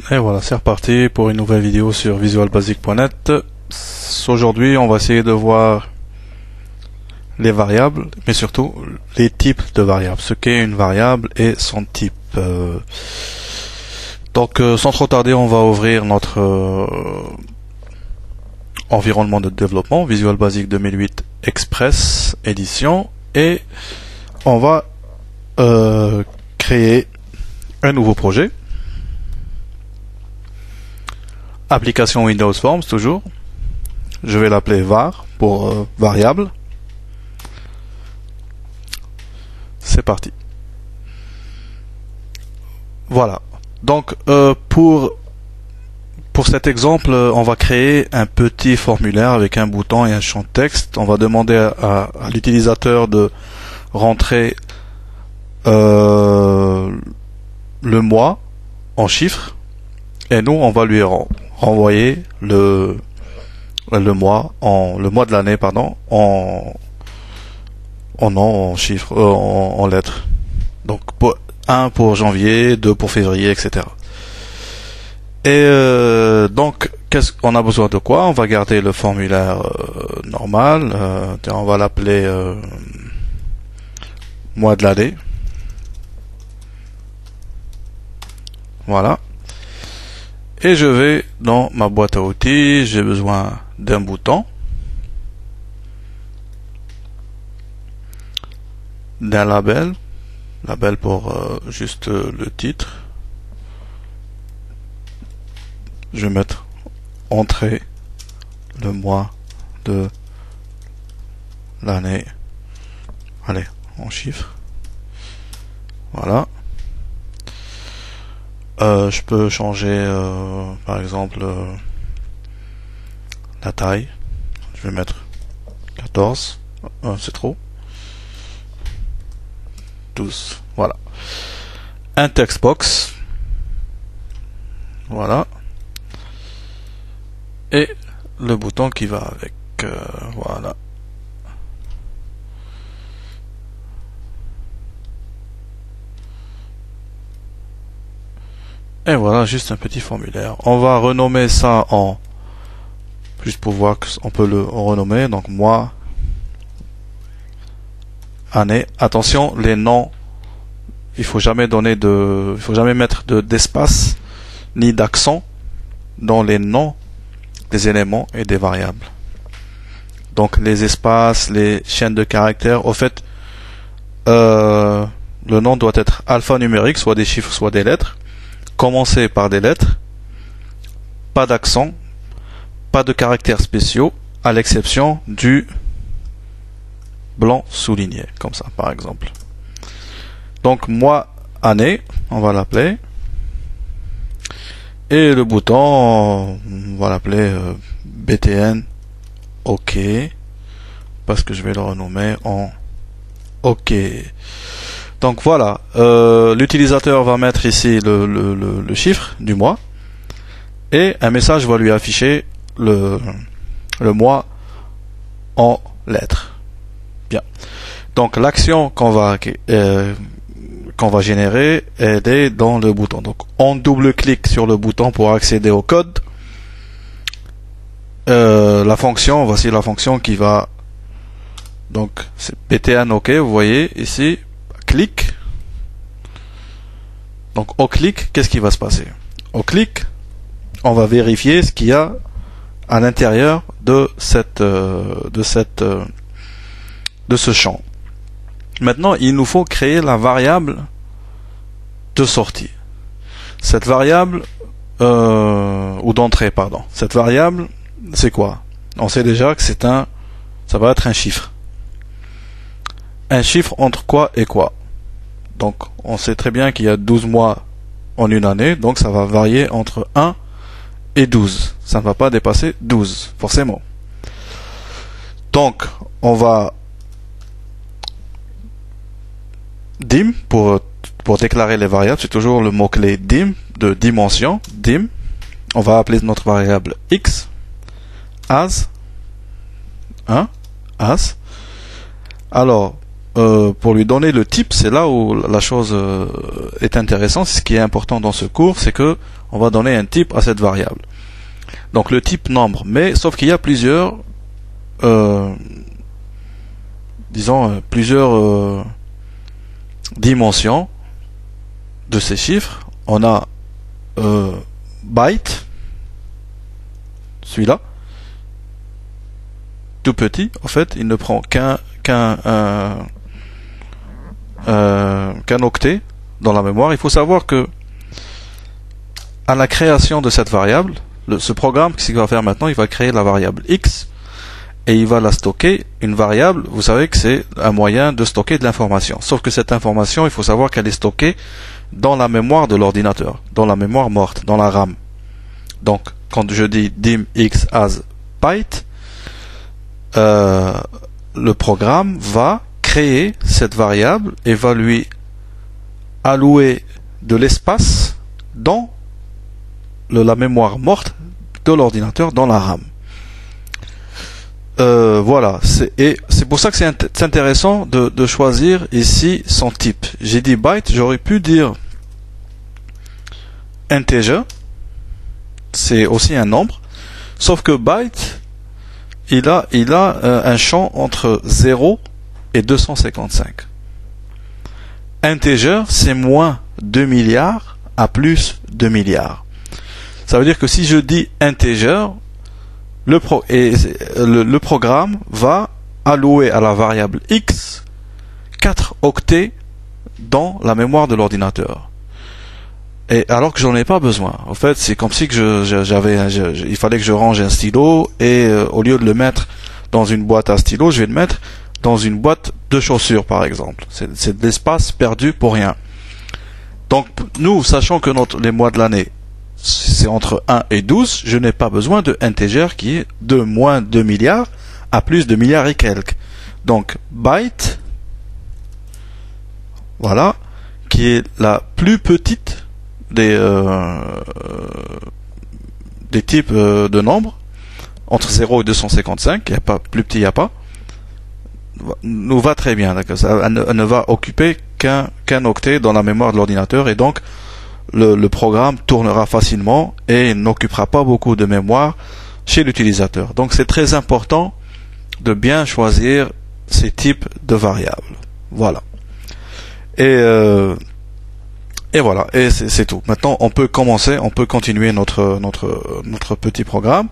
Et voilà, c'est reparti pour une nouvelle vidéo sur visualbasic.net. Aujourd'hui, on va essayer de voir les variables, mais surtout les types de variables, ce qu'est une variable et son type. Donc, sans trop tarder, on va ouvrir notre environnement de développement, Visual Basic 2008 Express Edition, et on va créer un nouveau projet. Application Windows Forms toujours. Je vais l'appeler var pour variable. C'est parti. Voilà. Donc pour cet exemple, on va créer un petit formulaire avec un bouton et un champ de texte. On va demander à l'utilisateur de rentrer le mois en chiffres et nous on va lui renvoyer le mois de l'année en chiffres, en lettres. Donc 1 pour janvier, 2 pour février, etc. Et donc on a besoin de quoi? On va garder le formulaire normal, on va l'appeler mois de l'année. Voilà. Et je vais dans ma boîte à outils, j'ai besoin d'un bouton, d'un label pour juste le titre. Je vais mettre entrée le mois de l'année. Allez, en chiffres. Voilà. Je peux changer par exemple la taille. Je vais mettre 14. C'est trop. 12. Voilà. Un text box. Voilà. Et le bouton qui va avec. Voilà. Et voilà, juste un petit formulaire. On va renommer ça en... Juste pour voir qu'on peut le renommer. Donc, mois, année. Attention, les noms, il faut jamais mettre d'espace ni d'accent dans les noms des éléments et des variables. Donc, les espaces, les chaînes de caractères, au fait, le nom doit être alphanumérique, soit des chiffres, soit des lettres. Commencer par des lettres, pas d'accent, pas de caractères spéciaux, à l'exception du blanc souligné, comme ça par exemple. Donc mois, année, on va l'appeler, et le bouton, on va l'appeler BTN OK, parce que je vais le renommer en OK. Donc voilà, l'utilisateur va mettre ici le chiffre du mois et un message va lui afficher le mois en lettres. Bien. Donc l'action qu'on va générer, elle est dans le bouton. Donc on double-clique sur le bouton pour accéder au code. Voici la fonction qui va, donc c'est btn OK, vous voyez ici. Clic. Donc au clic, qu'est-ce qui va se passer? Au clic, on va vérifier ce qu'il y a à l'intérieur de ce champ. Maintenant, il nous faut créer la variable de sortie. Cette variable ou d'entrée, pardon. Cette variable, c'est quoi? On sait déjà que ça va être un chiffre. Un chiffre entre quoi et quoi? Donc, on sait très bien qu'il y a 12 mois en une année, donc ça va varier entre 1 et 12. Ça ne va pas dépasser 12, forcément. Donc, on va dim pour déclarer les variables, c'est toujours le mot-clé dim, de dimension, dim. On va appeler notre variable x, as. Alors, pour lui donner le type, c'est là où la chose est intéressante. Ce qui est important dans ce cours, c'est que on va donner un type à cette variable. Donc le type nombre, mais sauf qu'il y a plusieurs, plusieurs dimensions de ces chiffres. On a byte, celui-là, tout petit. En fait, il ne prend qu'un octet dans la mémoire. Il faut savoir que à la création de cette variable, ce programme, ce qu'il va faire maintenant, il va créer la variable x et il va la stocker. Une variable, vous savez que c'est un moyen de stocker de l'information. Sauf que cette information, il faut savoir qu'elle est stockée dans la mémoire de l'ordinateur, dans la mémoire morte, dans la RAM. Donc, quand je dis dim x as byte, le programme va créer cette variable et va lui allouer de l'espace dans la mémoire morte de l'ordinateur, dans la RAM. Voilà, c'est pour ça que c'est intéressant de choisir ici son type. J'ai dit byte, j'aurais pu dire integer, c'est aussi un nombre, sauf que byte, il a un champ entre 0 et 255. Integer, c'est moins 2 milliards à plus 2 milliards. Ça veut dire que si je dis integer, le programme va allouer à la variable x 4 octets dans la mémoire de l'ordinateur. Et alors que j'en ai pas besoin. En fait, c'est comme si que il fallait que je range un stylo et au lieu de le mettre dans une boîte à stylo, je vais le mettre dans une boîte de chaussures, par exemple. C'est de l'espace perdu pour rien. Donc, nous, sachant que les mois de l'année, c'est entre 1 et 12, je n'ai pas besoin de integer qui est de moins 2 milliards à plus de milliards et quelques. Donc, byte, voilà, qui est la plus petite des types de nombres, entre 0 et 255, il n'y a pas, plus petit il n'y a pas, nous va très bien, d'accord. Elle ne va occuper qu'un octet dans la mémoire de l'ordinateur, et donc le programme tournera facilement et n'occupera pas beaucoup de mémoire chez l'utilisateur. Donc c'est très important de bien choisir ces types de variables. Voilà. Et voilà, et c'est tout. Maintenant, on peut continuer notre petit programme.